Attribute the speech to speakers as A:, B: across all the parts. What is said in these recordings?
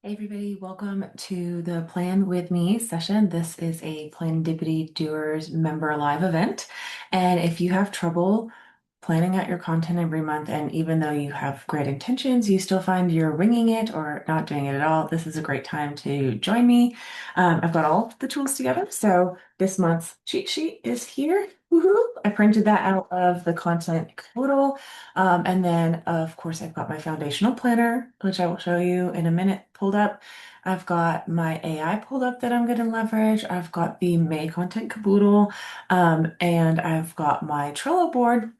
A: Hey everybody, welcome to the Plan With Me session. This is a Plandipity Doers member live event. And if you have trouble planning out your content every month, and even though you have great intentions, you still find you're winging it or not doing it at all, this is a great time to join me. I've got all the tools together. So this month's cheat sheet is here. Woohoo! I printed that out of the content caboodle. And then, of course, I've got my foundational planner, which I will show you in a minute, pulled up. I've got my AI pulled up that I'm going to leverage. I've got the May content caboodle, and I've got my Trello board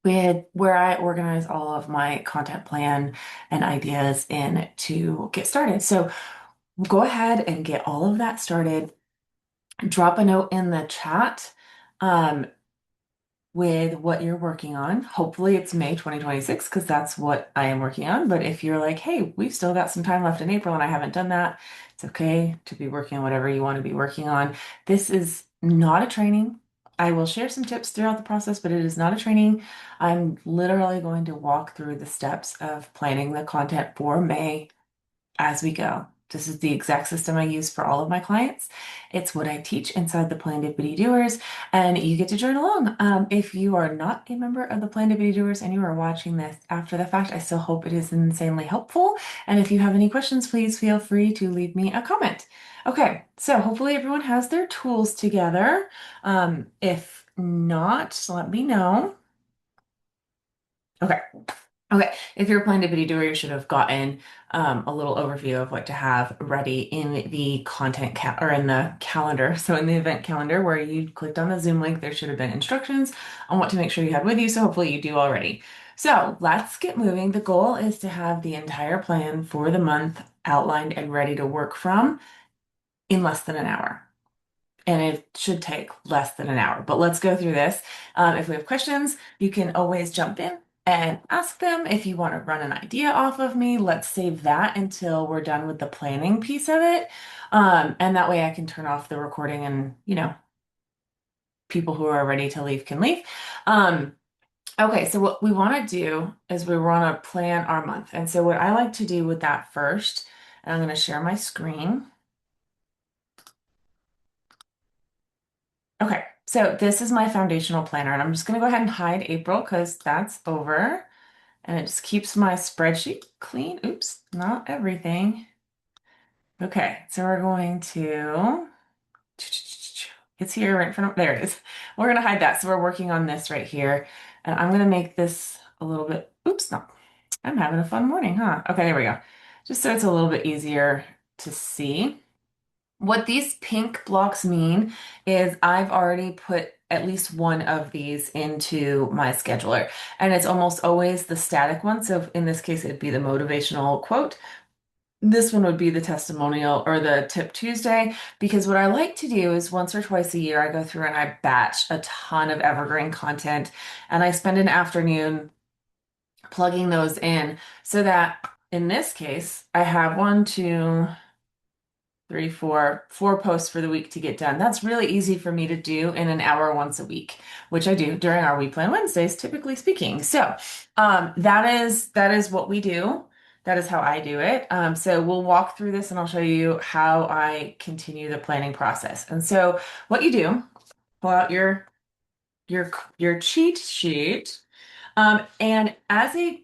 A: with where I organize all of my content plan and ideas in to get started. So go ahead and get all of that started. Drop a note in the chat. Um, with what you're working on. Hopefully it's May 2026 because that's what I am working on. But if you're like, hey, we've still got some time left in April and I haven't done that, it's okay to be working on whatever you want to be working on. This is not a training. I will share some tips throughout the process, but it is not a training. I'm literally going to walk through the steps of planning the content for May as we go. This is the exact system I use for all of my clients. It's what I teach inside the Plandipity Doers, and you get to join along. If you are not a member of the Plandipity Doers and you are watching this after the fact, I still hope it is insanely helpful. And if you have any questions, please feel free to leave me a comment. Okay, so hopefully everyone has their tools together. If not, let me know. Okay. Okay, if you're a Plandipity doer, you should have gotten a little overview of what to have ready in the content or in the calendar. So in the event calendar where you clicked on the Zoom link, there should have been instructions on what to make sure you had with you. So hopefully you do already. So let's get moving. The goal is to have the entire plan for the month outlined and ready to work from in less than an hour, and it should take less than an hour. But let's go through this. If we have questions, you can always jump in and ask them. If you want to run an idea off of me, let's save that until we're done with the planning piece of it. And that way I can turn off the recording and, people who are ready to leave can leave. Okay, so what we want to do is we want to plan our month. And so what I like to do with that first, and I'm going to share my screen. Okay, so this is my foundational planner, and I'm just going to go ahead and hide April because that's over. And it just keeps my spreadsheet clean. Oops, not everything. Okay, so we're going to, it's here right in front of, there it is. We're going to hide that. So we're working on this right here. And I'm going to make this a little bit, oops, no, I'm having a fun morning, huh? Okay, there we go. Just so it's a little bit easier to see. What these pink blocks mean is I've already put at least one of these into my scheduler, and it's almost always the static one. So in this case, it'd be the motivational quote. This one would be the testimonial or the tip Tuesday, because what I like to do is once or twice a year, I go through and I batch a ton of evergreen content and I spend an afternoon plugging those in so that in this case, I have one, two, three, four posts for the week to get done. That's really easy for me to do in an hour once a week, which I do during our We Plan Wednesdays, typically speaking. So that is what we do. That is how I do it. So we'll walk through this and I'll show you how I continue the planning process. And so what you do, pull out your cheat sheet. And as a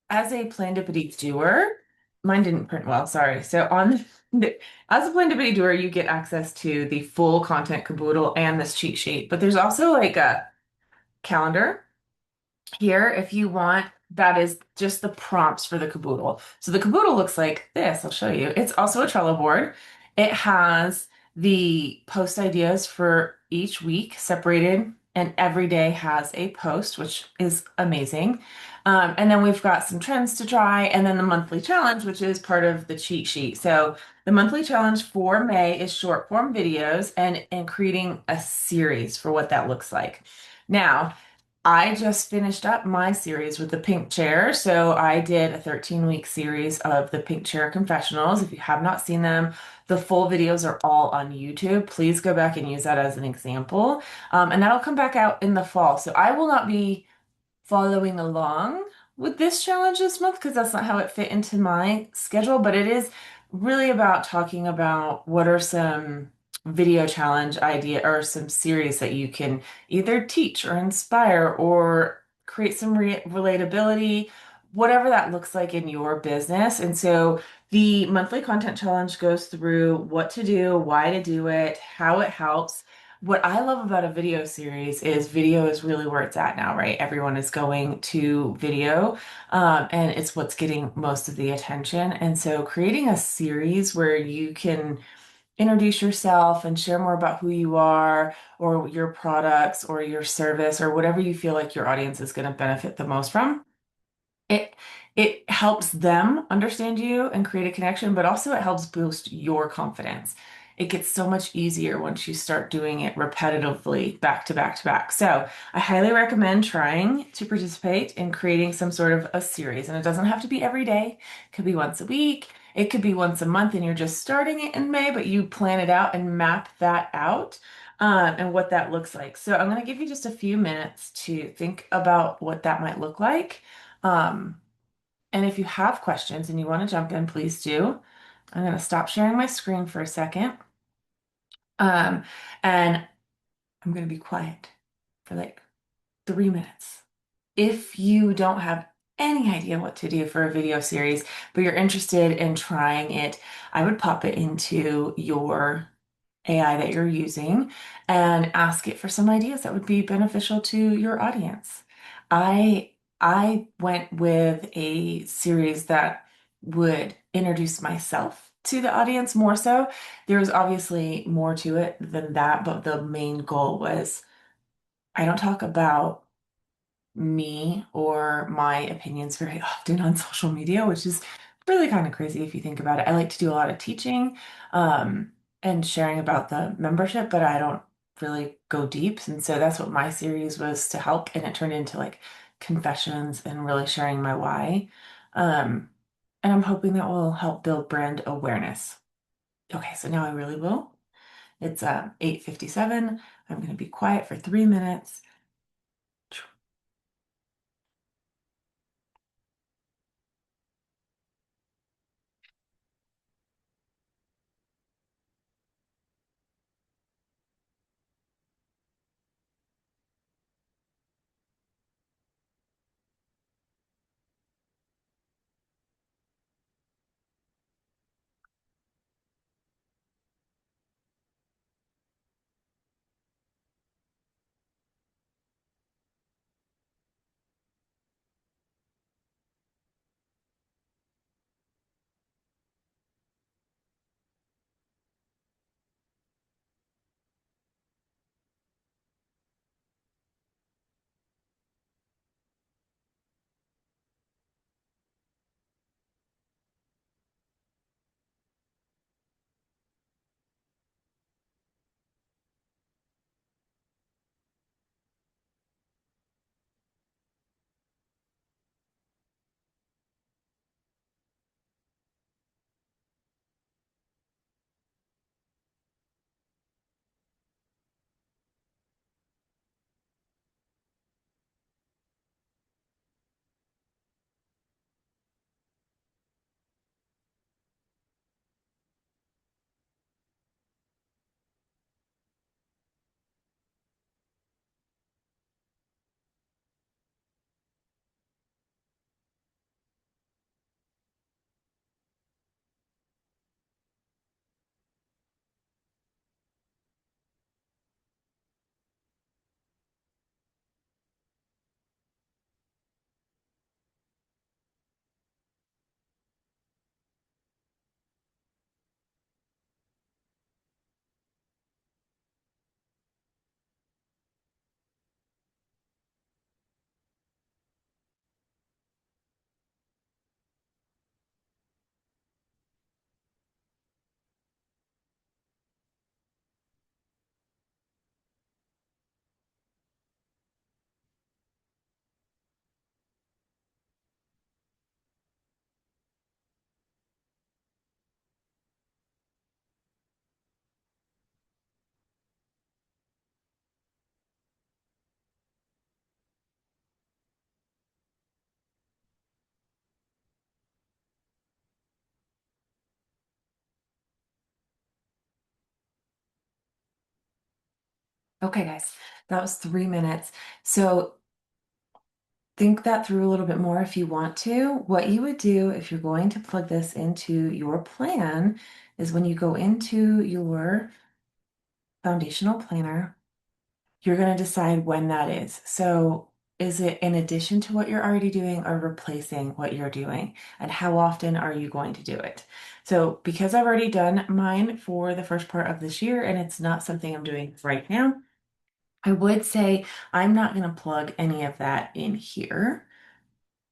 A: Plandipity doer, mine didn't print well, sorry. So as a Plandipity doer, you get access to the full content caboodle and this cheat sheet, but there's also like a calendar here if you want. That is just the prompts for the caboodle. So the caboodle looks like this. I'll show you. It's also a Trello board. It has the post ideas for each week separated, and every day has a post, which is amazing. And then we've got some trends to try, and then the monthly challenge, which is part of the cheat sheet. So the monthly challenge for May is short form videos and creating a series for what that looks like. Now, I just finished up my series with the pink chair. So I did a 13-week series of the pink chair confessionals. If you have not seen them, the full videos are all on YouTube. Please go back and use that as an example. And that'll come back out in the fall. So I will not be following along with this challenge this month because that's not how it fit into my schedule, but it is really about talking about what are some video challenge idea or some series that you can either teach or inspire or create some relatability, whatever that looks like in your business. And so the monthly content challenge goes through what to do, why to do it, how it helps. What I love about a video series is video is really where it's at now, right? Everyone is going to video, and it's what's getting most of the attention. And so creating a series where you can introduce yourself and share more about who you are or your products or your service or whatever you feel like your audience is going to benefit the most from. It it helps them understand you and create a connection, but also it helps boost your confidence. It gets so much easier once you start doing it repetitively, back to back to back. So I highly recommend trying to participate in creating some sort of a series. And it doesn't have to be every day. It could be once a week. It could be once a month, and you're just starting it in May, but you plan it out and map that out, and what that looks like. So I'm going to give you just a few minutes to think about what that might look like. Um, and if you have questions and you want to jump in, please do. I'm going to stop sharing my screen for a second. Um, and I'm going to be quiet for like 3 minutes. If you don't have any idea what to do for a video series, but you're interested in trying it, I would pop it into your AI that you're using and ask it for some ideas that would be beneficial to your audience. I went with a series that would introduce myself to the audience more so. There was obviously more to it than that, but the main goal was I don't talk about me or my opinions very often on social media, which is really kind of crazy if you think about it. I like to do a lot of teaching, and sharing about the membership, but I don't really go deep. And so that's what my series was to help. And it turned into like confessions and really sharing my why. Um, and I'm hoping that will help build brand awareness. Okay, so now I really will. It's 8:57. I'm going to be quiet for 3 minutes. Okay, guys, that was 3 minutes. So think that through a little bit more if you want to. What you would do if you're going to plug this into your plan is when you go into your foundational planner, you're going to decide when that is. So is it in addition to what you're already doing or replacing what you're doing? And how often are you going to do it? So because I've already done mine for the first part of this year and it's not something I'm doing right now, I would say I'm not going to plug any of that in here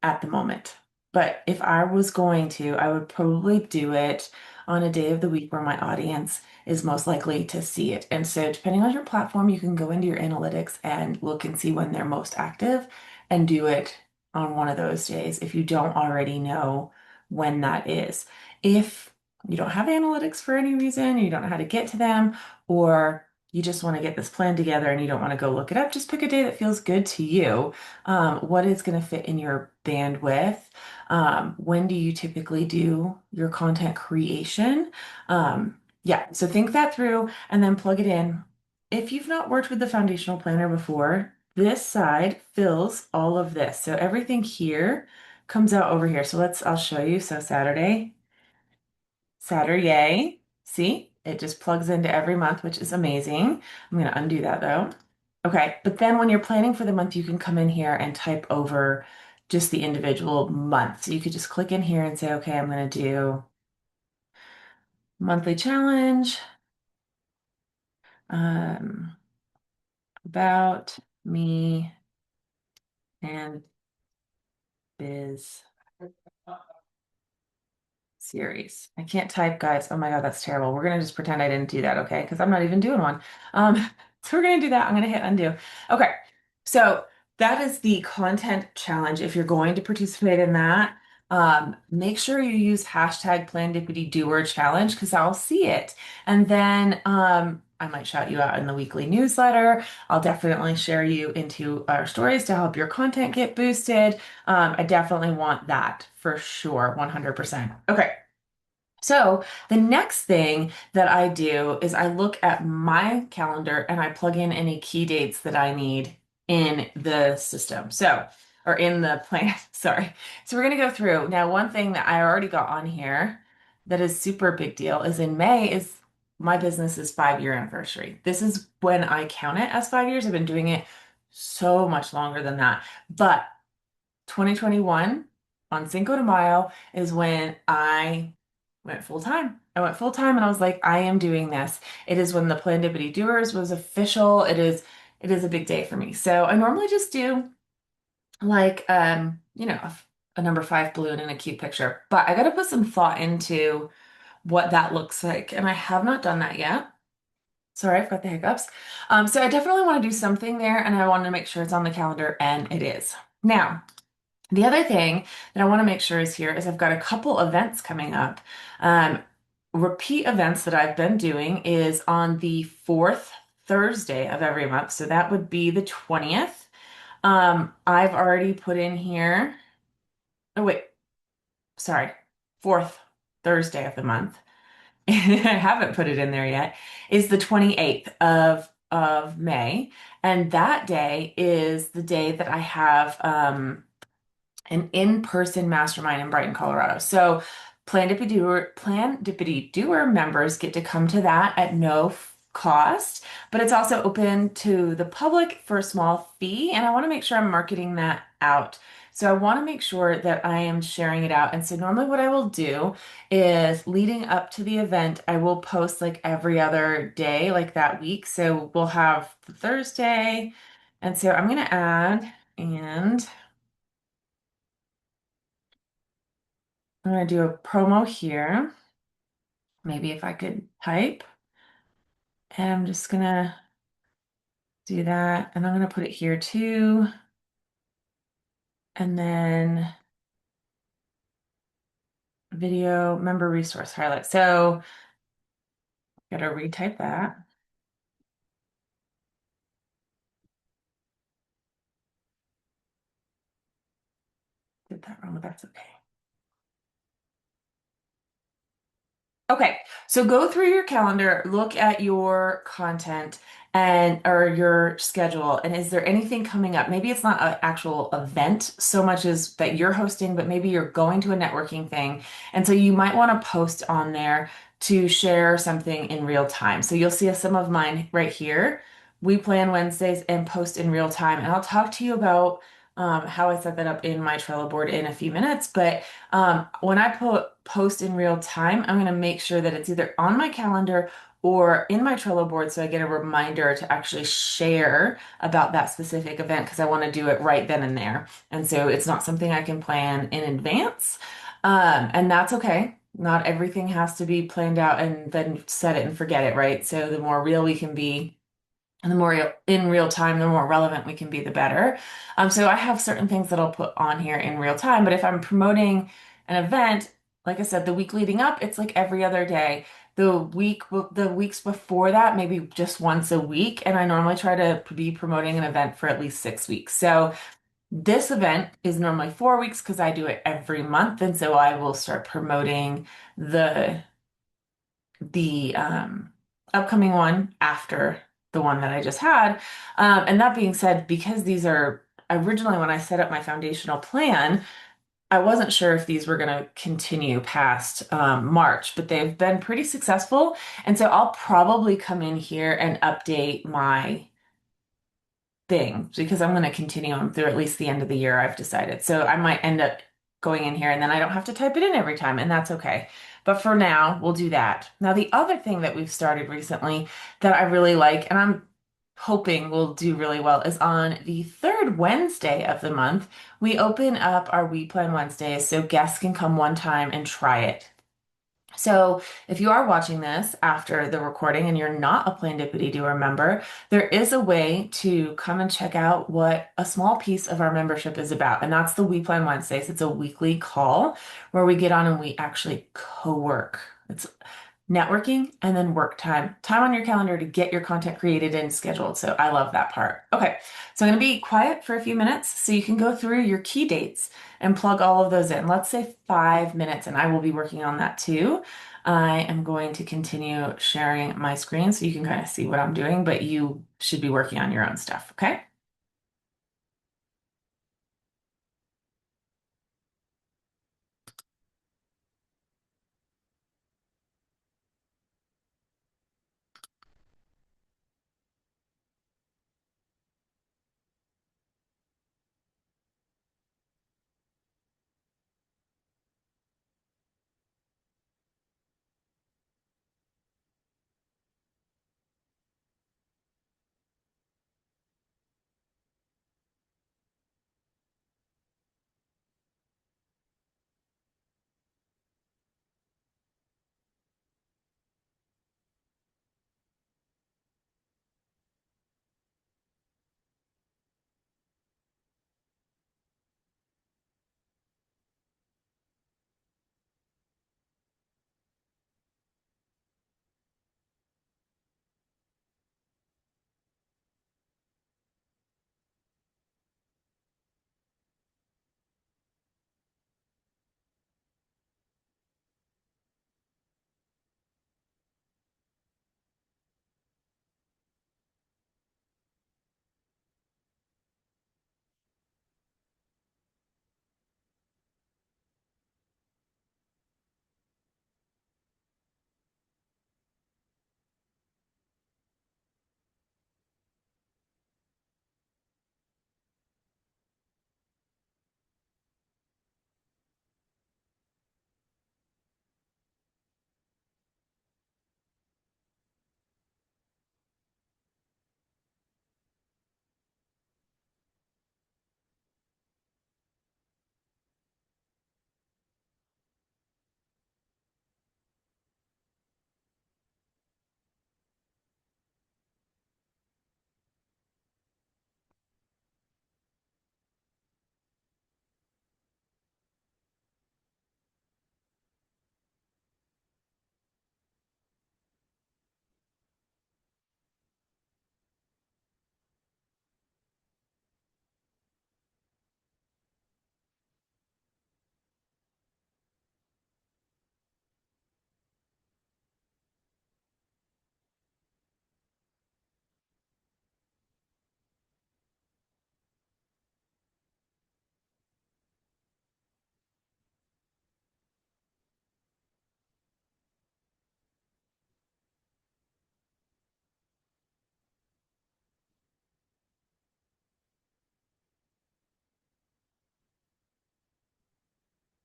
A: at the moment. But if I was going to, I would probably do it on a day of the week where my audience is most likely to see it. And so, depending on your platform, you can go into your analytics and look and see when they're most active and do it on one of those days if you don't already know when that is. If you don't have analytics for any reason, you don't know how to get to them, or you just want to get this plan together and you don't want to go look it up, just pick a day that feels good to you. What is going to fit in your bandwidth? When do you typically do your content creation? Yeah, so think that through and then plug it in. If you've not worked with the foundational planner before, this side fills all of this. So everything here comes out over here. So I'll show you. So Saturday, see, it just plugs into every month, which is amazing. I'm going to undo that though. Okay, but then when you're planning for the month, you can come in here and type over just the individual month. So you could just click in here and say, okay, I'm going to do monthly challenge, um, about me and biz series. I can't type, guys. Oh my God, that's terrible. We're gonna just pretend I didn't do that, okay? Because I'm not even doing one. Um, so we're gonna do that. I'm gonna hit undo. Okay, so that is the content challenge. If you're going to participate in that, make sure you use hashtag Plandipity Doer Challenge because I'll see it. And then I might shout you out in the weekly newsletter. I'll definitely share you into our stories to help your content get boosted. I definitely want that for sure, 100%. Okay. So the next thing that I do is I look at my calendar and I plug in any key dates that I need in the system. So, or in the plan, sorry. So we're going to go through. Now, one thing that I already got on here that is super big deal is in May is my business's 5 year anniversary. This is when I count it as 5 years. I've been doing it so much longer than that. But 2021 on Cinco de Mayo is when I went full time. I went full time and I was like, I am doing this. It is when the Plandipity Doers was official. It is a big day for me. So I normally just do like a number 5 balloon and a cute picture. But I gotta put some thought into what that looks like. And I have not done that yet. Sorry, I've got the hiccups. So I definitely want to do something there and I want to make sure it's on the calendar and it is. Now, the other thing that I want to make sure is here is I've got a couple events coming up. Um, Repeat events that I've been doing is on the fourth Thursday of every month. So that would be the 20th. I've already put in here, oh wait, sorry, fourth Thursday of the month. I haven't put it in there yet, is the 28th of May. And that day is the day that I have an in-person mastermind in Brighton, Colorado. So Plandipity Doer members get to come to that at no cost, but it's also open to the public for a small fee. And I want to make sure I'm marketing that out. So I want to make sure that I am sharing it out. And so normally what I will do is leading up to the event, I will post like every other day, like that week. So we'll have the Thursday. And so I'm going to add and I'm going to do a promo here. Maybe if I could type. And I'm just going to do that. And I'm going to put it here too. And then video member resource highlight. So got to retype that. Did that wrong, but that's okay. Okay, so go through your calendar, look at your content, and or your schedule, and is there anything coming up? Maybe it's not an actual event so much as that you're hosting, but maybe you're going to a networking thing. And so you might want to post on there to share something in real time. So you'll see some of mine right here. We plan Wednesdays and post in real time. And I'll talk to you about how I set that up in my Trello board in a few minutes. But when I put post in real time, I'm going to make sure that it's either on my calendar or in my Trello board so I get a reminder to actually share about that specific event because I want to do it right then and there. And so it's not something I can plan in advance. And that's okay. Not everything has to be planned out and then set it and forget it, right? So the more real we can be, and the more in real time, the more relevant we can be, the better. So I have certain things that I'll put on here in real time, but if I'm promoting an event, like I said, the week leading up, it's like every other day. The weeks before that, maybe just once a week, and I normally try to be promoting an event for at least 6 weeks. So this event is normally 4 weeks because I do it every month, and so I will start promoting the the upcoming one after the one that I just had. And that being said, because these are originally when I set up my foundational plan, I wasn't sure if these were going to continue past March, but they've been pretty successful. And so I'll probably come in here and update my thing because I'm going to continue them through at least the end of the year, I've decided. So I might end up going in here and then I don't have to type it in every time, and that's okay. But for now, we'll do that. Now, the other thing that we've started recently that I really like, and I'm hoping will do really well, is on the third Wednesday of the month, we open up our We Plan Wednesdays so guests can come one time and try it. So, if you are watching this after the recording and you're not a Plandipity Doer member, there is a way to come and check out what a small piece of our membership is about. And that's the We Plan Wednesdays. It's a weekly call where we get on and we actually co-work. It's networking and then work time on your calendar to get your content created and scheduled. So I love that part. Okay, so I'm going to be quiet for a few minutes so you can go through your key dates and plug all of those in. Let's say 5 minutes, and I will be working on that too. I am going to continue sharing my screen so you can kind of see what I'm doing, but you should be working on your own stuff, okay?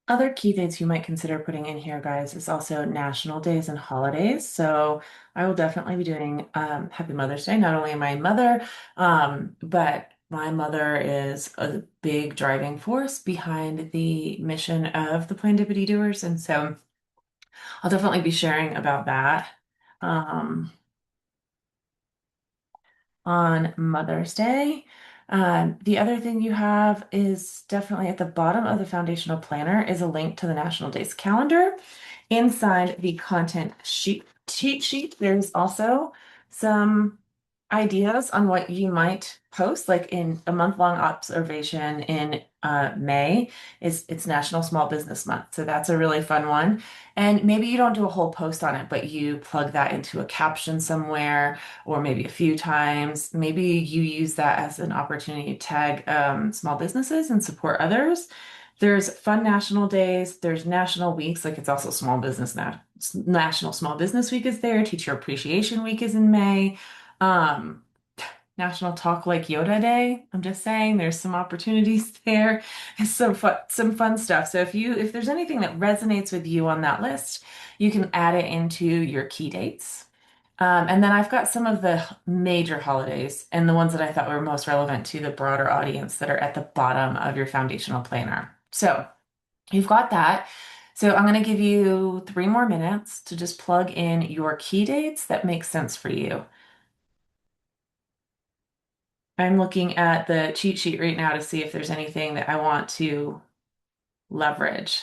A: Other key dates you might consider putting in here, guys, is also national days and holidays. So I will definitely be doing Happy Mother's Day. Not only am I a mother, but my mother is a big driving force behind the mission of the Plandipity Doers. And so I'll definitely be sharing about that. Um, on Mother's Day. The other thing you have is definitely at the bottom of the foundational planner is a link to the National Days calendar. Inside the content sheet cheat sheet, there's also some ideas on what you might post, like in a month-long observation in May is it's National Small Business Month. So that's a really fun one. And maybe you don't do a whole post on it, but you plug that into a caption somewhere or maybe a few times. Maybe you use that as an opportunity to tag small businesses and support others. There's fun national days, there's national weeks, like it's also National Small Business Week is there, Teacher Appreciation Week is in May. Um, National Talk Like Yoda Day. I'm just saying there's some opportunities there. It's some fun stuff. So if there's anything that resonates with you on that list, you can add it into your key dates. And then I've got some of the major holidays and the ones that I thought were most relevant to the broader audience that are at the bottom of your foundational planner. So you've got that. So I'm going to give you 3 more minutes to just plug in your key dates that make sense for you. I'm looking at the cheat sheet right now to see if there's anything that I want to leverage.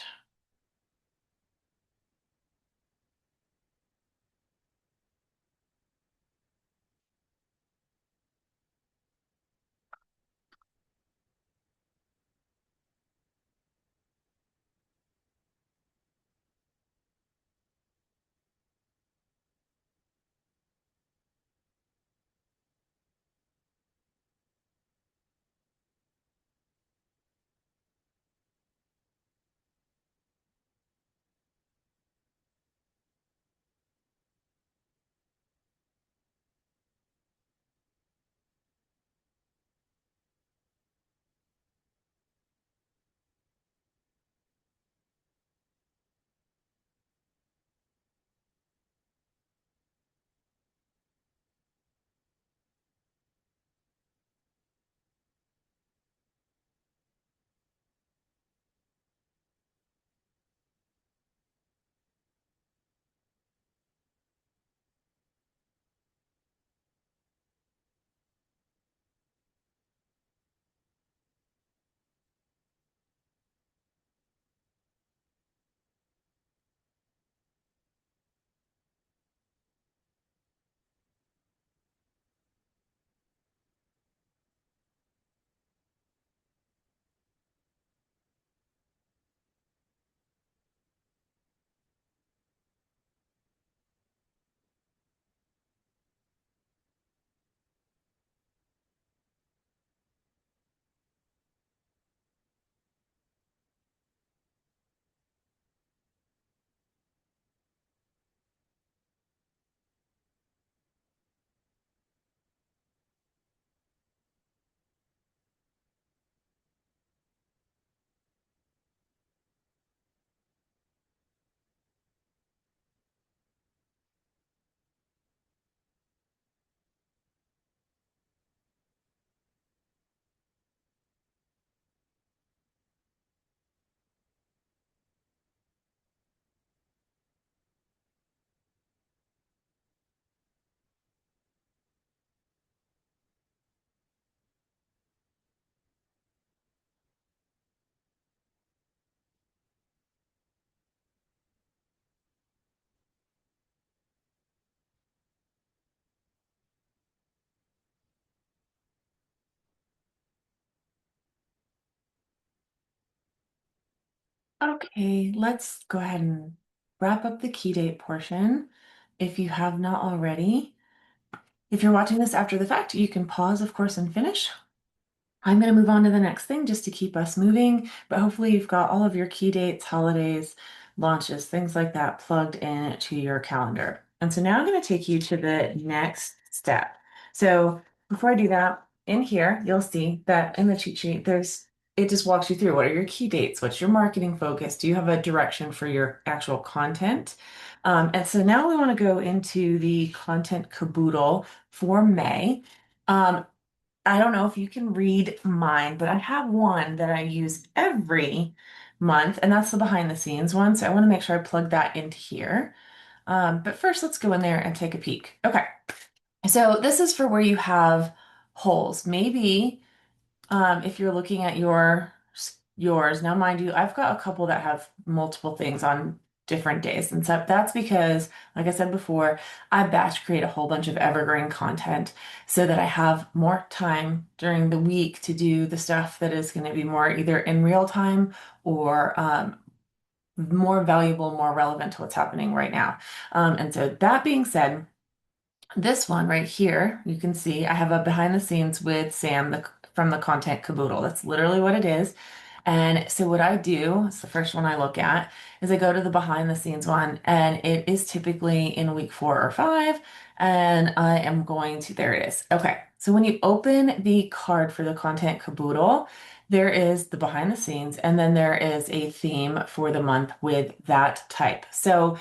A: Okay, let's go ahead and wrap up the key date portion if you have not already. If you're watching this after the fact, you can pause, of course, and finish. I'm going to move on to the next thing just to keep us moving, but hopefully you've got all of your key dates, holidays, launches, things like that plugged in to your calendar. And so now I'm going to take you to the next step. So before I do that, in here, you'll see that in the cheat sheet, it just walks you through what are your key dates, what's your marketing focus, do you have a direction for your actual content? And so now we want to go into the content caboodle for May. Um, I don't know if you can read mine, but I have one that I use every month, and that's the behind the scenes one. So I want to make sure I plug that into here. But first, let's go in there and take a peek. Okay, so this is for where you have holes. Maybe if you're looking at yours, now mind you, I've got a couple that have multiple things on different days. And so that's because, like I said before, I batch create a whole bunch of evergreen content so that I have more time during the week to do the stuff that is going to be more either in real time or more valuable, more relevant to what's happening right now. And so that being said, this one right here, you can see I have a behind the scenes with Sam from the Content Caboodle. That's literally what it is. And so what I do, it's the first one I look at, is I go to the behind the scenes one, and it is typically in week 4 or 5. And I am going to, there it is. Okay. So when you open the card for the Content Caboodle, there is the behind the scenes, and then there is a theme for the month with that type. So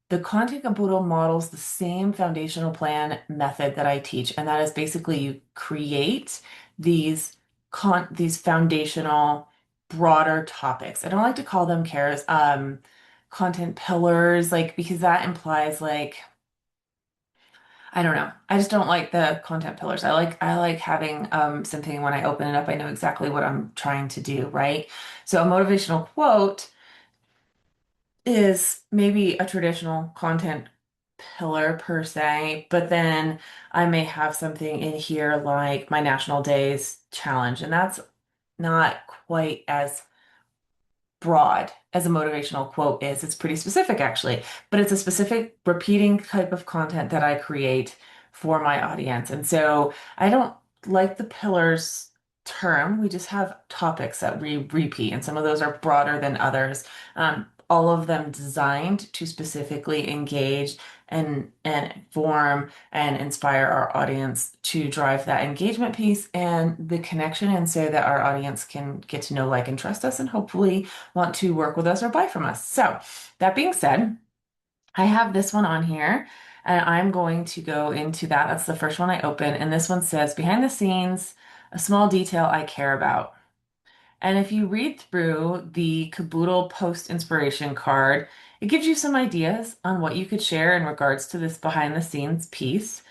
A: the Content Caboodle models the same foundational plan method that I teach, and that is basically you create these these foundational broader topics. I don't like to call them cares content pillars, like because that implies like I don't know. I just don't like the content pillars. I like having something when I open it up, I know exactly what I'm trying to do, right? So a motivational quote is maybe a traditional content pillar per se, but then I may have something in here like my National Days challenge, and that's not quite as broad as a motivational quote is. It's pretty specific actually, but it's a specific repeating type of content that I create for my audience. And so I don't like the pillars term. We just have topics that we repeat, and some of those are broader than others. All of them designed to specifically engage and inform and inspire our audience to drive that engagement piece and the connection, and so that our audience can get to know, like, and trust us, and hopefully want to work with us or buy from us. So, that being said, I have this one on here and I'm going to go into that. That's the first one I open. And this one says, behind the scenes, a small detail I care about. And if you read through the Caboodle post inspiration card, it gives you some ideas on what you could share in regards to this behind the scenes piece.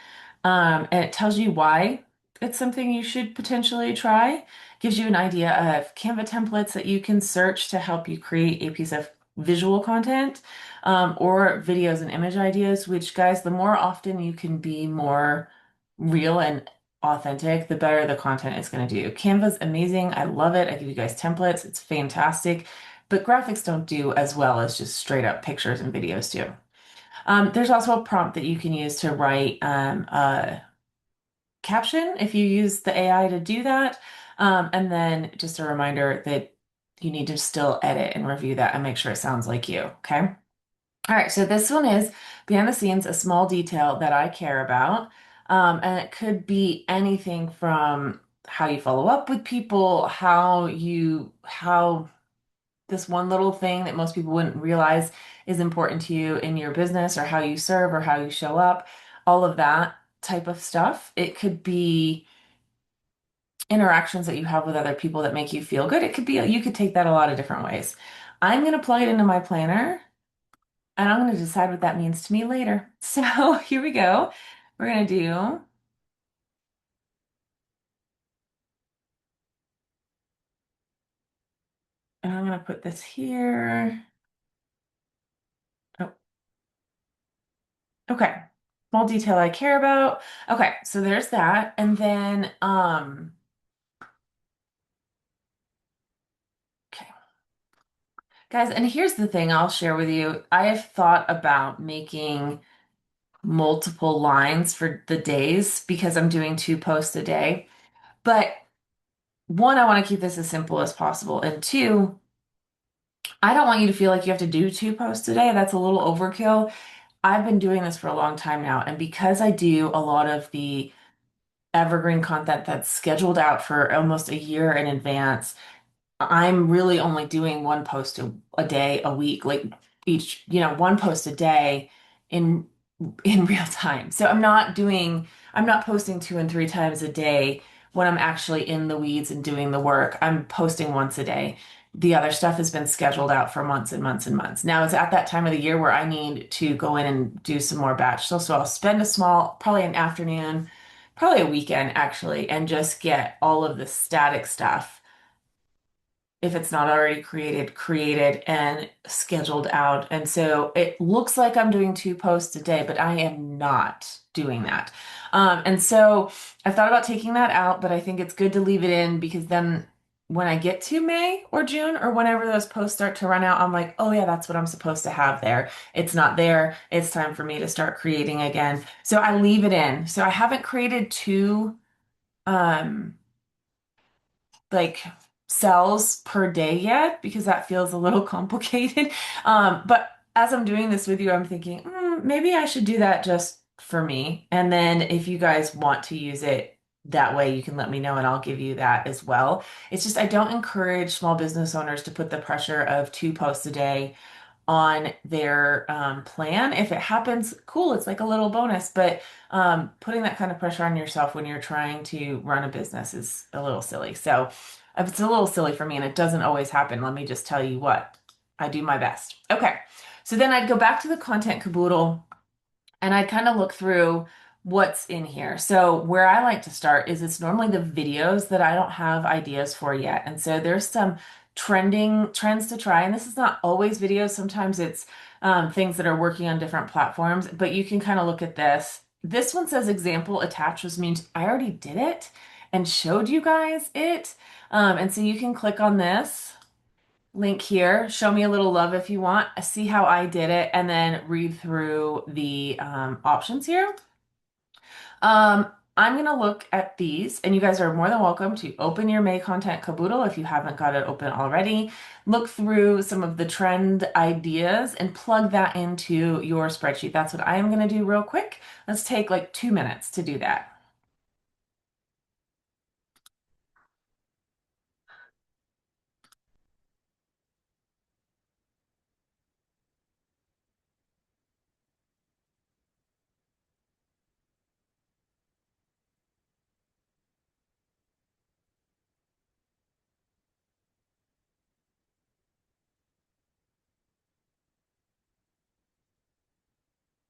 A: And it tells you why it's something you should potentially try. Gives you an idea of Canva templates that you can search to help you create a piece of visual content, or videos and image ideas, which, guys, the more often you can be more real and authentic, the better the content is going to do. Canva's amazing. I love it. I give you guys templates. It's fantastic. But graphics don't do as well as just straight up pictures and videos do. There's also a prompt that you can use to write a caption if you use the AI to do that. And then just a reminder that you need to still edit and review that and make sure it sounds like you. Okay. All right. So this one is behind the scenes, a small detail that I care about. And it could be anything from how you follow up with people, how this one little thing that most people wouldn't realize is important to you in your business, or how you serve or how you show up, all of that type of stuff. It could be interactions that you have with other people that make you feel good. It could be, you could take that a lot of different ways. I'm going to plug it into my planner and I'm going to decide what that means to me later. So here we go. We're going to do, and I'm going to put this here. Oh, okay. Small detail I care about. Okay, so there's that. And then, okay. Guys, and here's the thing I'll share with you. I have thought about making multiple lines for the days because I'm doing 2 posts a day. But one, I want to keep this as simple as possible. And two, I don't want you to feel like you have to do 2 posts a day. That's a little overkill. I've been doing this for a long time now. And because I do a lot of the evergreen content that's scheduled out for almost a year in advance, I'm really only doing one post a day, a week, like each, one post a day in in real time. So I'm not posting 2 and 3 times a day when I'm actually in the weeds and doing the work. I'm posting once a day. The other stuff has been scheduled out for months and months and months. Now it's at that time of the year where I need to go in and do some more batch. So I'll spend probably an afternoon, probably a weekend actually, and just get all of the static stuff, if it's not already created and scheduled out. And so it looks like I'm doing 2 posts a day, but I am not doing that. And so I've thought about taking that out, but I think it's good to leave it in because then when I get to May or June or whenever those posts start to run out, I'm like, oh yeah, that's what I'm supposed to have there. It's not there. It's time for me to start creating again. So I leave it in. So I haven't created two um like cells per day yet because that feels a little complicated. But as I'm doing this with you, I'm thinking, maybe I should do that just for me. And then if you guys want to use it that way, you can let me know and I'll give you that as well. It's just I don't encourage small business owners to put the pressure of 2 posts a day on their plan. If it happens, cool, it's like a little bonus. But putting that kind of pressure on yourself when you're trying to run a business is a little silly. So it's a little silly for me, and it doesn't always happen. Let me just tell you what, I do my best. Okay, so then I'd go back to the content caboodle and I kind of look through what's in here. So where I like to start is it's normally the videos that I don't have ideas for yet. And so there's some trending trends to try. And this is not always videos. Sometimes it's things that are working on different platforms, but you can kind of look at this. This one says example attached, which means I already did it and showed you guys it. And so you can click on this link here. Show me a little love if you want. See how I did it, and then read through the options here. Um, I'm going to look at these, and you guys are more than welcome to open your May content caboodle if you haven't got it open already. Look through some of the trend ideas and plug that into your spreadsheet. That's what I am going to do real quick. Let's take like 2 minutes to do that.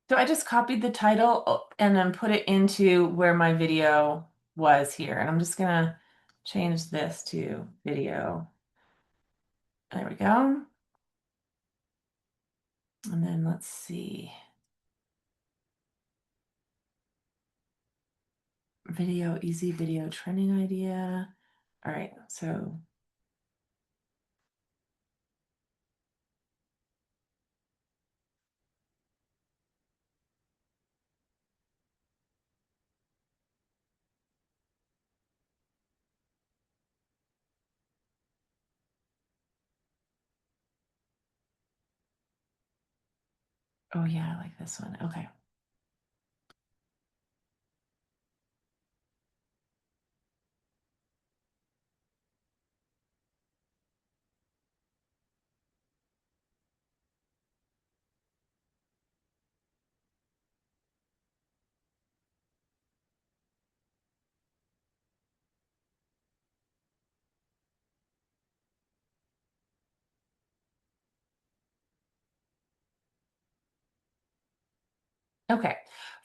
A: So I just copied the title and then put it into where my video was here. And I'm just gonna change this to video. There we go. And then let's see. Video, easy video trending idea. All right, so oh yeah, I like this one. Okay. Okay.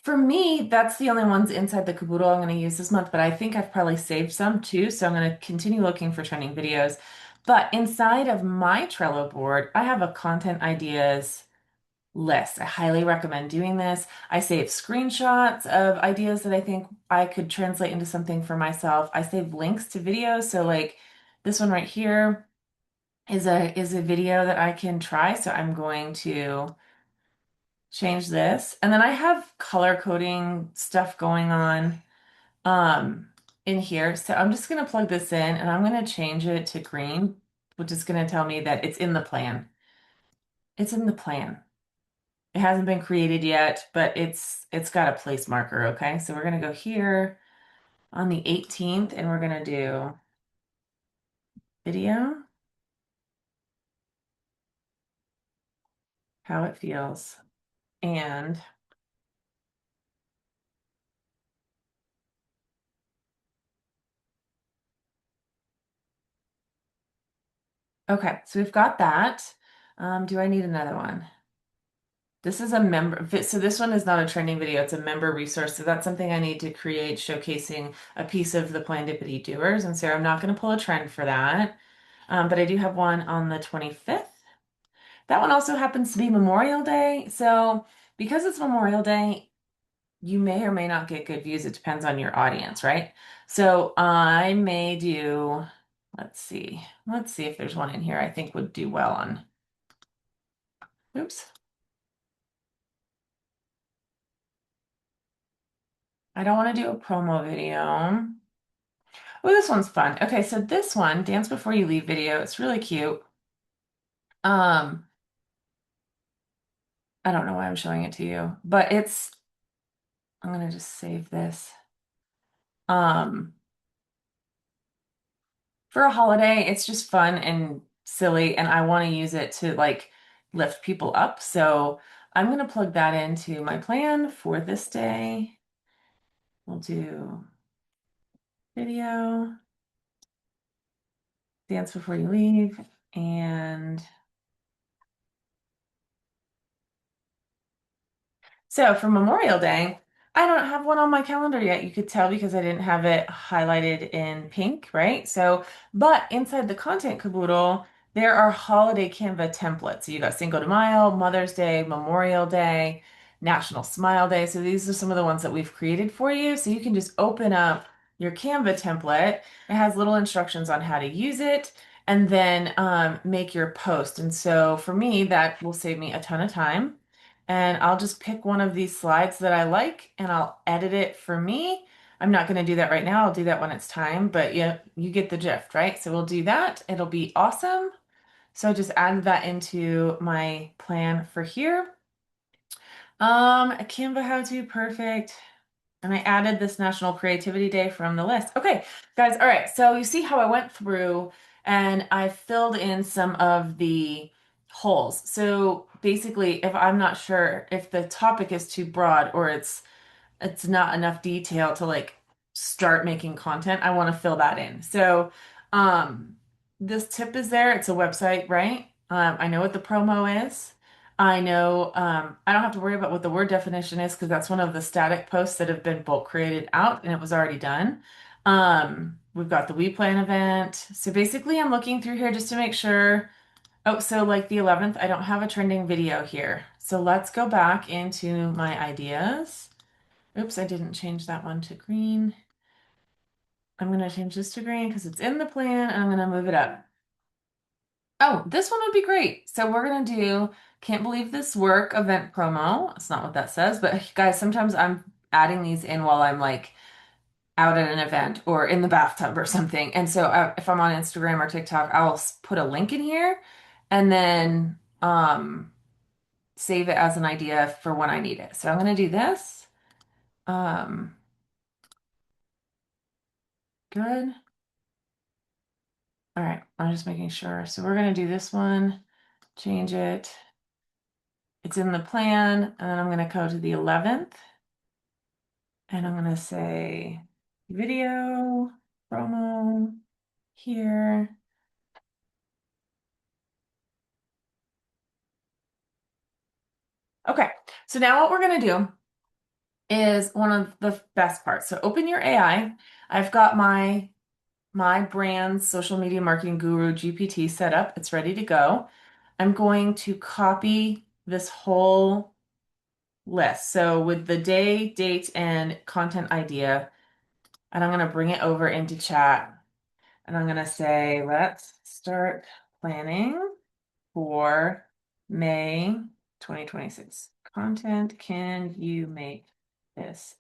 A: For me, that's the only ones inside the caboodle I'm going to use this month, but I think I've probably saved some too, so I'm going to continue looking for trending videos. But inside of my Trello board, I have a content ideas list. I highly recommend doing this. I save screenshots of ideas that I think I could translate into something for myself. I save links to videos, so like this one right here is a video that I can try, so I'm going to change this. And then I have color coding stuff going on in here. So I'm just going to plug this in and I'm going to change it to green, which is going to tell me that it's in the plan. It's in the plan. It hasn't been created yet, but it's got a place marker, okay? So we're going to go here on the 18th and we're going to do video. how it feels. And okay, so we've got that. Do I need another one? This is a member, so this one is not a training video, it's a member resource. So that's something I need to create showcasing a piece of the Plandipity Doers. And so I'm not going to pull a trend for that. But I do have one on the 25th. That one also happens to be Memorial Day. So because it's Memorial Day, you may or may not get good views. It depends on your audience, right? So I may do, let's see. Let's see if there's one in here I think would do well on. Oops. I don't want to do a promo video. Oh, this one's fun. Okay, so this one, Dance Before You Leave video, it's really cute. Um, I don't know why I'm showing it to you, but I'm gonna just save this. Um, for a holiday, it's just fun and silly, and I want to use it to like lift people up. So I'm gonna plug that into my plan for this day. We'll do video, Dance Before You Leave, and so for Memorial Day, I don't have one on my calendar yet. You could tell because I didn't have it highlighted in pink, right? So, but inside the content caboodle, there are holiday Canva templates. So you got Cinco de Mayo, Mother's Day, Memorial Day, National Smile Day. So these are some of the ones that we've created for you. So you can just open up your Canva template. It has little instructions on how to use it and then make your post. And so for me, that will save me a ton of time. And I'll just pick one of these slides that I like and I'll edit it for me. I'm not going to do that right now. I'll do that when it's time, but yeah, you get the gist, right? So we'll do that. It'll be awesome. So I just added that into my plan for here. A Canva how-to, perfect. And I added this National Creativity Day from the list. Okay, guys, all right. So you see how I went through and I filled in some of the holes. So basically, if I'm not sure if the topic is too broad or it's not enough detail to like start making content, I want to fill that in. So this tip is there. It's a website, right? I know what the promo is. I know I don't have to worry about what the word definition is because that's one of the static posts that have been bulk created out and it was already done. We've got the We Plan event. So basically I'm looking through here just to make sure. Oh, so like the 11th, I don't have a trending video here. So let's go back into my ideas. Oops, I didn't change that one to green. I'm going to change this to green because it's in the plan and I'm going to move it up. Oh, this one would be great. So we're going to do Can't Believe This Work event promo. That's not what that says, but guys, sometimes I'm adding these in while I'm like out at an event or in the bathtub or something. And so if I'm on Instagram or TikTok, I'll put a link in here and then save it as an idea for when I need it. So I'm going to do this. Um, good. All right, I'm just making sure. So we're going to do this one, change it. It's in the plan, and then I'm going to go to the 11th, and I'm going to say video, promo, here. Okay, so now what we're going to do is one of the best parts. So open your AI. I've got my brand's social media marketing guru GPT set up. It's ready to go. I'm going to copy this whole list. So with the day, date, and content idea, and I'm going to bring it over into chat. And I'm going to say, let's start planning for May 2026. Content, can you make this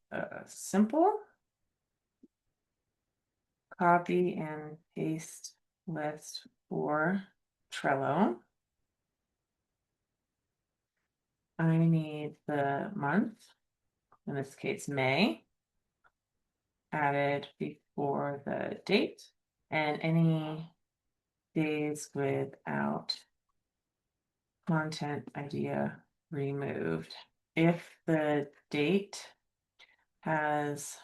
A: simple? Copy and paste list for Trello. I need the month, in this case, May, added before the date, and any days without content idea removed. If the date has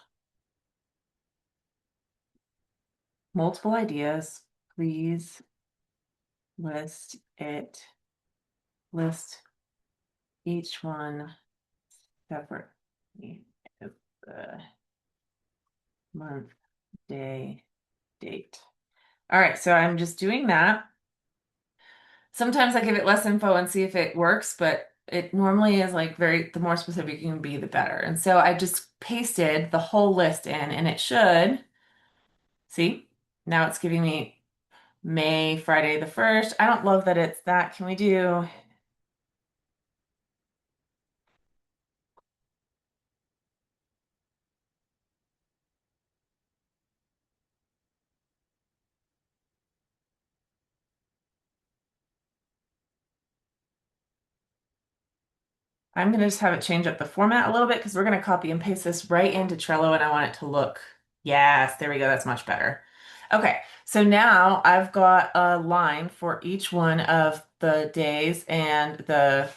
A: multiple ideas, please list list each one separately. If the month, day, date. All right, so I'm just doing that. Sometimes I give it less info and see if it works, but it normally is like the more specific you can be, the better. And so I just pasted the whole list in and it should, see, now it's giving me May, Friday the 1st. I don't love that it's that. Can we do, I'm going to just have it change up the format a little bit because we're going to copy and paste this right into Trello and I want it to look, yes, there we go. That's much better. Okay, so now I've got a line for each one of the days and the,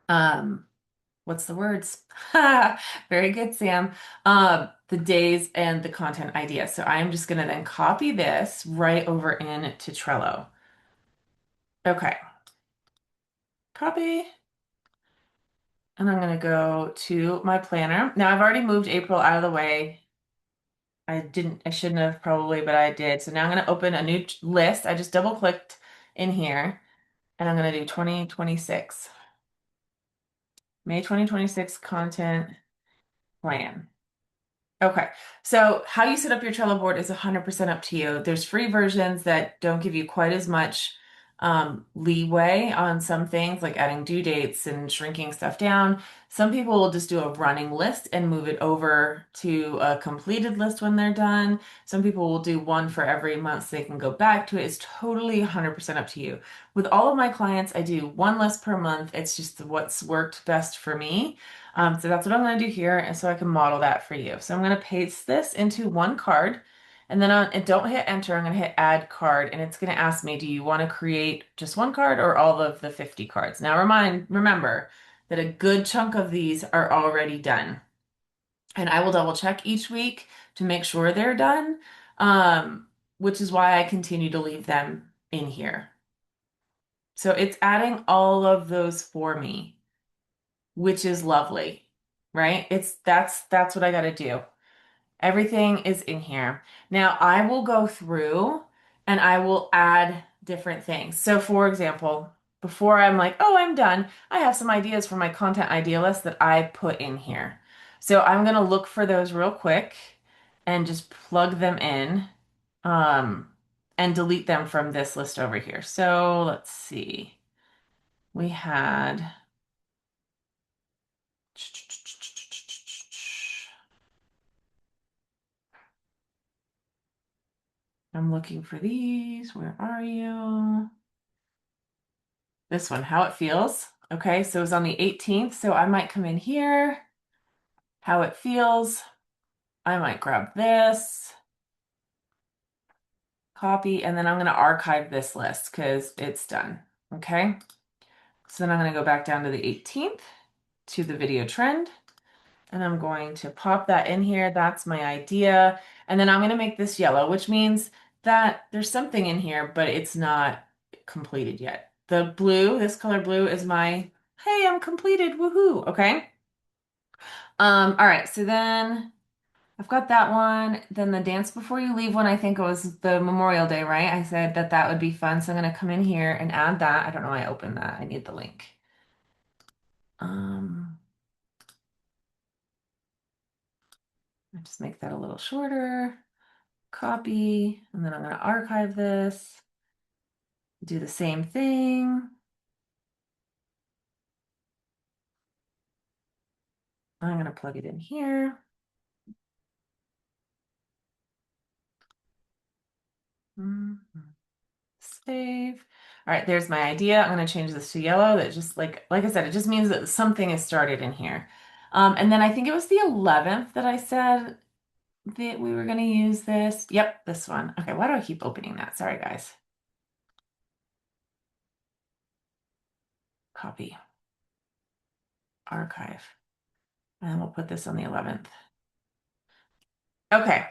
A: um, what's the words? Very good, Sam. The days and the content idea. So I'm just going to then copy this right over into Trello. Okay, copy. And I'm going to go to my planner. Now I've already moved April out of the way. I shouldn't have probably, but I did. So now I'm going to open a new list. I just double clicked in here and I'm going to do 2026. May 2026 content plan. Okay, so how you set up your Trello board is 100% up to you. There's free versions that don't give you quite as much leeway on some things, like adding due dates and shrinking stuff down. Some people will just do a running list and move it over to a completed list when they're done. Some people will do one for every month so they can go back to it. It's totally 100% up to you. With all of my clients, I do one list per month. It's just what's worked best for me. So that's what I'm going to do here, and so I can model that for you. So I'm going to paste this into one card, and then and don't hit enter. I'm going to hit add card, and it's going to ask me, do you want to create just one card or all of the 50 cards? Now remember that a good chunk of these are already done, and I will double check each week to make sure they're done, which is why I continue to leave them in here. So it's adding all of those for me, which is lovely, right? That's what I got to do. Everything is in here. Now I will go through and I will add different things. So for example, before I'm like, oh, I'm done, I have some ideas for my content idea list that I put in here. So I'm gonna look for those real quick and just plug them in, um, and delete them from this list over here. So let's see. We had I'm looking for these. Where are you? This one, how it feels. Okay, so it's on the 18th, so I might come in here. How it feels. I might grab this, copy, and then I'm going to archive this list because it's done. Okay, so then I'm going to go back down to the 18th to the video trend. And I'm going to pop that in here. That's my idea. And then I'm going to make this yellow, which means that there's something in here, but it's not completed yet. The blue, this color blue is my, hey, I'm completed, woohoo, okay? All right, so then I've got that one. Then the dance before you leave one, I think it was the Memorial Day, right? I said that that would be fun. So I'm going to come in here and add that. I don't know why I opened that. I need the link. Um, I just make that a little shorter. Copy, and then I'm going to archive this, do the same thing. I'm going to plug it in here. Save. All right, there's my idea. I'm going to change this to yellow. That just like I said, it just means that something is started in here. And then I think it was the 11th that I said that we were going to use this. Yep, this one. Okay, why do I keep opening that? Sorry, guys. copy, archive, and we'll put this on the 11th. Okay.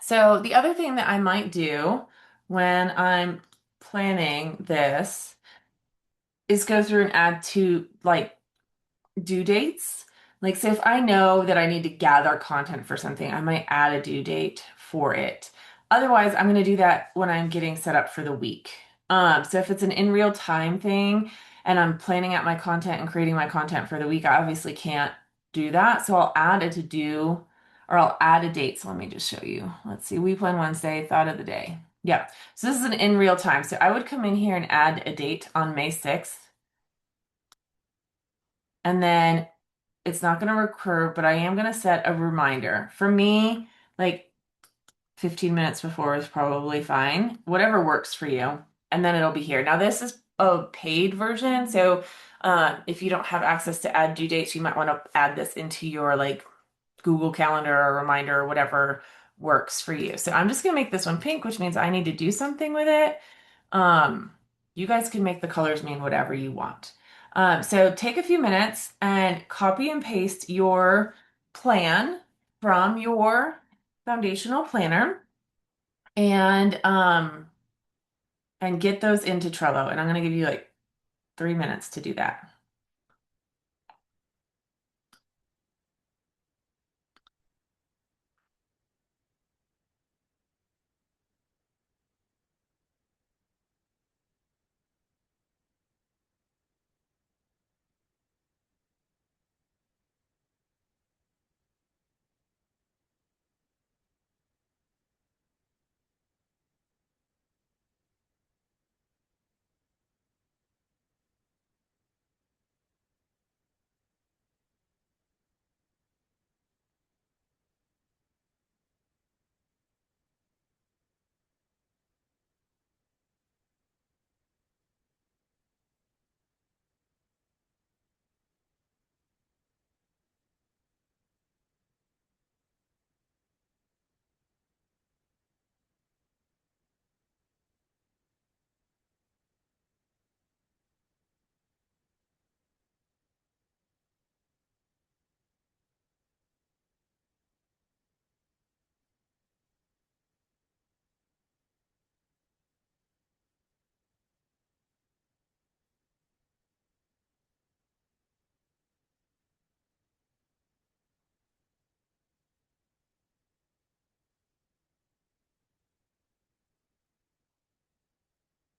A: So the other thing that I might do when I'm planning this is go through and add to like due dates. Like, say if I know that I need to gather content for something, I might add a due date for it. Otherwise, I'm going to do that when I'm getting set up for the week. So if it's an in real time thing and I'm planning out my content and creating my content for the week, I obviously can't do that. So I'll add a to do or I'll add a date. So let me just show you. Let's see. We plan Wednesday, thought of the day. Yeah. So this is an in real time. So I would come in here and add a date on May 6th. And then it's not going to recur, but I am going to set a reminder. For me, like 15 minutes before is probably fine. Whatever works for you. And then it'll be here. Now, this is a paid version. So if you don't have access to add due dates, you might want to add this into your like Google Calendar or reminder or whatever works for you. So I'm just going to make this one pink, which means I need to do something with it. Um, you guys can make the colors mean whatever you want. So take a few minutes and copy and paste your plan from your foundational planner and get those into Trello. And I'm going to give you like 3 minutes to do that.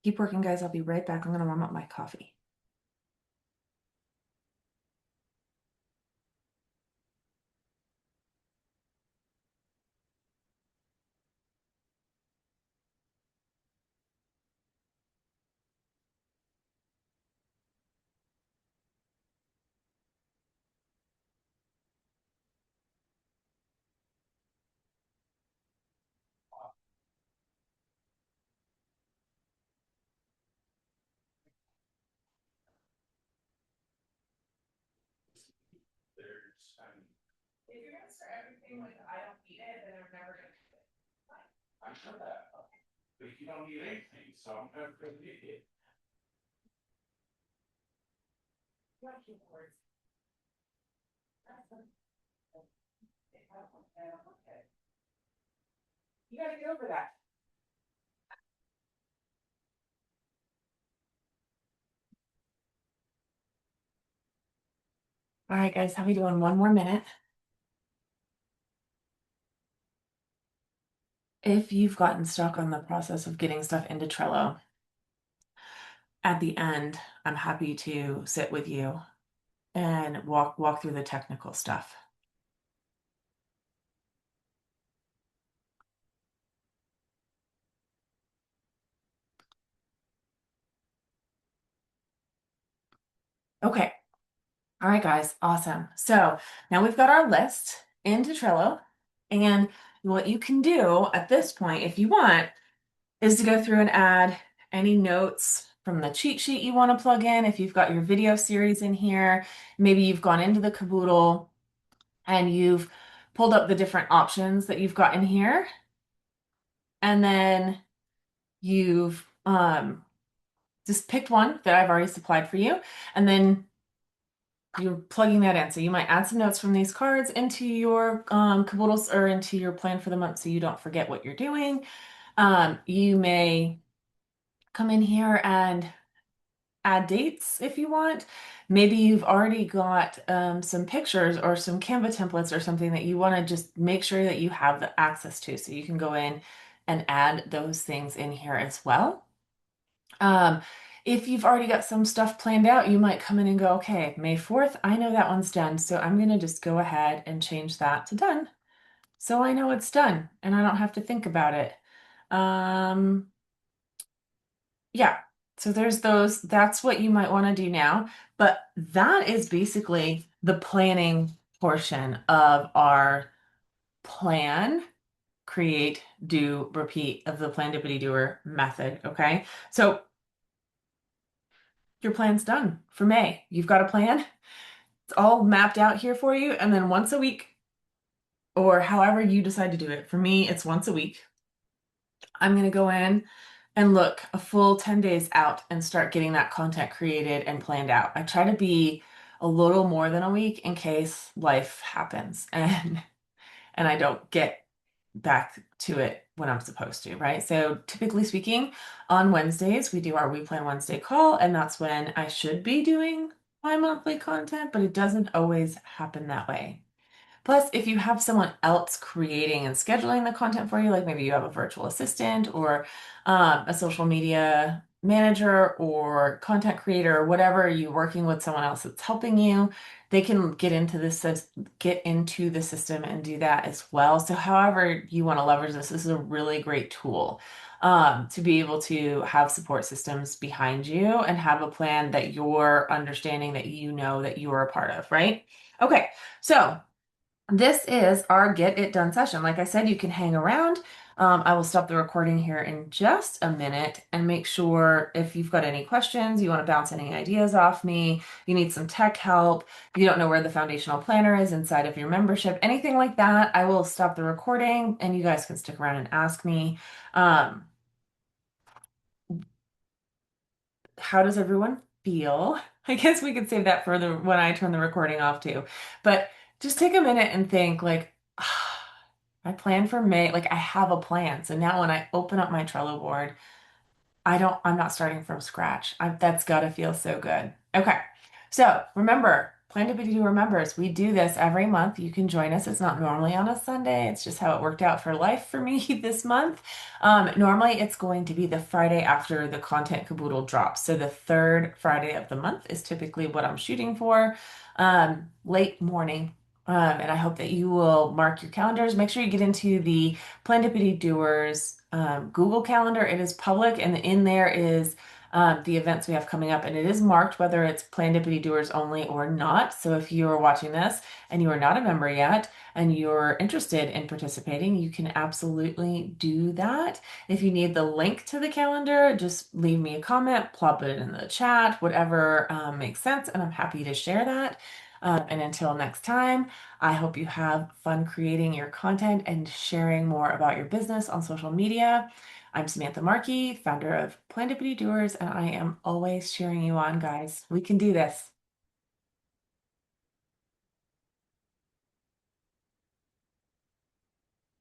A: Keep working, guys. I'll be right back. I'm going to warm up my coffee. If you're gonna start everything with I don't need it, then I'm never gonna do it. I'm sure that. But you don't need anything, so I'm never gonna need it. You gotta get over that. All right, guys, how are we doing? One more minute. If you've gotten stuck on the process of getting stuff into Trello, at the end, I'm happy to sit with you and walk through the technical stuff. Okay. All right, guys, awesome. So now we've got our list into Trello, and what you can do at this point, if you want, is to go through and add any notes from the cheat sheet you want to plug in. If you've got your video series in here, maybe you've gone into the caboodle and you've pulled up the different options that you've got in here. And then you've just picked one that I've already supplied for you, and then you're plugging that in. So you might add some notes from these cards into your caboodles or into your plan for the month so you don't forget what you're doing. You may come in here and add dates if you want. Maybe you've already got some pictures or some Canva templates or something that you want to just make sure that you have the access to. So you can go in and add those things in here as well. Um, if you've already got some stuff planned out, you might come in and go, okay, May 4th, I know that one's done. So I'm going to just go ahead and change that to done. So I know it's done and I don't have to think about it. Um, yeah. So there's those. That's what you might want to do now. But that is basically the planning portion of our plan, create, do, repeat of the Plandipity Doer method. Okay. So your plan's done for May. You've got a plan. It's all mapped out here for you. And then once a week, or however you decide to do it. For me, it's once a week. I'm going to go in and look a full 10 days out and start getting that content created and planned out. I try to be a little more than a week in case life happens and I don't get back to it when I'm supposed to, right? So typically speaking, on Wednesdays, we do our We Plan Wednesday call, and that's when I should be doing my monthly content, but it doesn't always happen that way. Plus, if you have someone else creating and scheduling the content for you, like maybe you have a virtual assistant or a social media manager or content creator or whatever, you're working with someone else that's helping you, they can get into the system and do that as well. So however you want to leverage this is a really great tool to be able to have support systems behind you and have a plan that you're understanding that you know that you are a part of, right? Okay, so this is our Get It Done session. Like I said, you can hang around. I will stop the recording here in just a minute and make sure if you've got any questions, you want to bounce any ideas off me, you need some tech help, you don't know where the foundational planner is inside of your membership, anything like that, I will stop the recording and you guys can stick around and ask me. Um, how does everyone feel? I guess we could save that for when I turn the recording off too. But just take a minute and think like, my plan for May, like I have a plan. So now when I open up my Trello board, I'm not starting from scratch. That's gotta feel so good. Okay. So remember, Plan to Be Do remembers, we do this every month. You can join us. It's not normally on a Sunday. It's just how it worked out for life for me this month. Normally it's going to be the Friday after the content caboodle drops. So the third Friday of the month is typically what I'm shooting for. Late morning. And I hope that you will mark your calendars. Make sure you get into the Plandipity Doers Google Calendar. It is public, and in there is the events we have coming up, and it is marked whether it's Plandipity Doers only or not. So if you are watching this and you are not a member yet and you're interested in participating, you can absolutely do that. If you need the link to the calendar, just leave me a comment, plop it in the chat, whatever makes sense, and I'm happy to share that. And until next time, I hope you have fun creating your content and sharing more about your business on social media. I'm Samantha Markey, founder of Plandipity Doers, and I am always cheering you on, guys. We can do this.